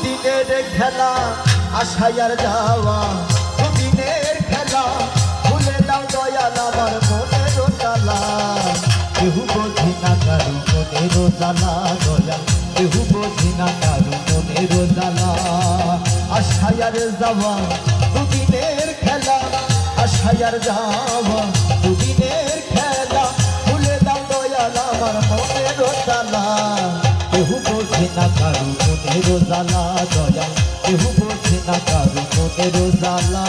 দুদিনের খেলা আশায় আর যাওয়া, দুদিনের খেলা ভুলে দাও দয়াল আমার মনের জ্বালা। কেহু বোঝে না কারো মনের জ্বালা দয়াল, কেহু বোঝে না কারো মনের জ্বালা। আশায় আর যাওয়া দুদিনের খেলা, আশায় আর যাওয়া দুদিনের খেলা, ভুলে দাও দয়াল আমার মনের জ্বালা। কেহু বোঝে না কারো মনের জ্বালা দয়াল, কেহু বোঝে না কারো মনের জ্বালা।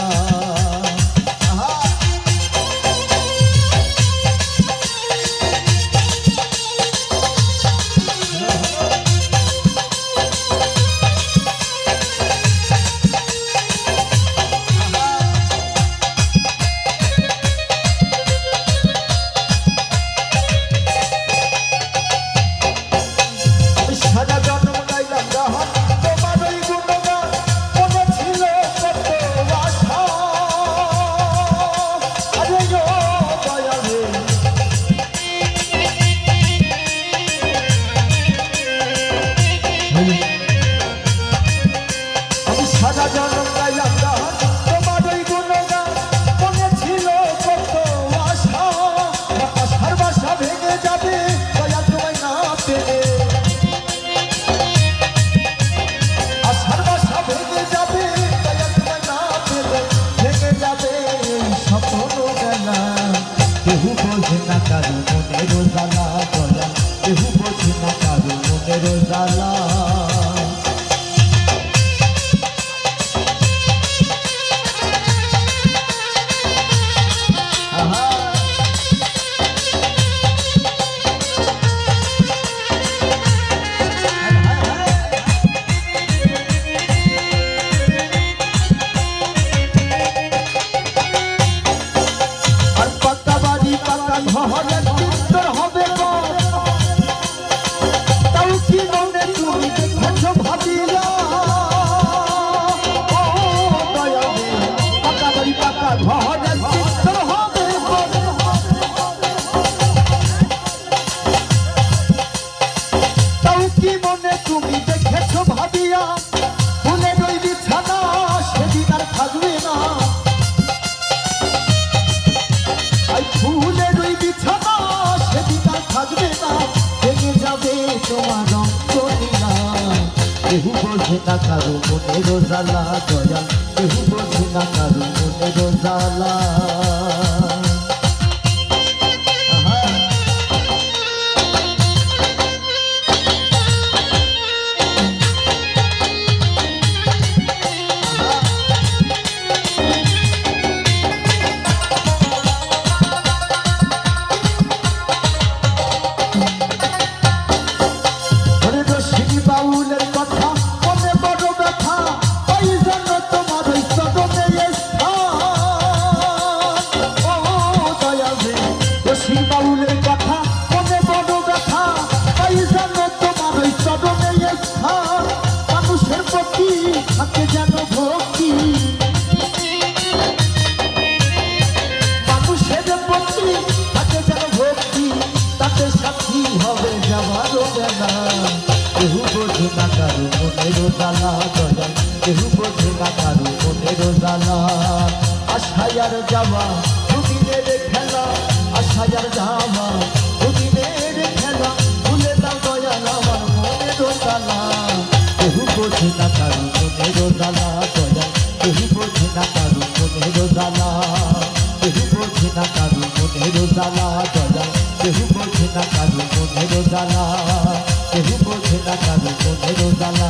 সারা জন্ম গাইলাম গান তোমার ওই গুণগান, মনে ছিল কত আশা। আরে ও দয়াল রে, আমি সারা জন্ম গাইলাম গান তোমার ওই গুণগান, মনে ছিল কত আশা। আশার বাসা ভেঙে যাবে দয়াল তোমায় না পেলে, কেহু বোঝে না কারো মনের জ্বালা দয়াল, কেহু বোঝে না কারো মনের জ্বালা। ঘরের চিত্র হবে তাও কি মনে তুমি দেখেছ ভাবিয়া। ও দয়াল পাকা বাড়ি পাকা ঘরের চিত্র হবে, তাও কি মনে তুমি দেখেছ ভাবিয়া। ফুলের ওই বিছানা সেদিন আর থাকবে না, ফুলের ওই বিছানা সেদিন আর থাকবে না, ভেঙে যাবে তোমার রঙ্গলীলা। কেহু বোঝে না কারো মনের জ্বালা দয়াল, কেহু বোঝে না কারো মনের জ্বালা। বাউলের কথা মনে বড় ব্যথা, ওই জন্য তোমার ওই চরণে স্থান। ও দয়াল রে রশিদ বাউলের কথা মনে বড় ব্যথা, ওই জন্য তোমার ওই চরণে স্থান। মানুষের প্রতি থাকে যেন ভক্তি, মানুষের প্রতি থাকে যেন ভক্তি, তাতে সাথী হবে যাবারও বেলা। কেহু বোঝে না কারো মনের জ্বালা দয়াল, কেহু বোঝে না কারো মনের জ্বালা। আশায় আর যাওয়া দুদিনের খেলা, আশায় আর যাওয়া দুদিনের খেলা, ভুলে দাও দয়াল আমার মনের জ্বালা। কেহু বোঝে না কারো মনের জ্বালা দয়াল, কেহু বোঝে না কারো মনের জ্বালা। কেহু বোঝে না কারো মনের জ্বালা দয়াল, কেহু বোঝে না কারো মনের জ্বালা, কেহু বোঝে না কারো মনের জ্বালা।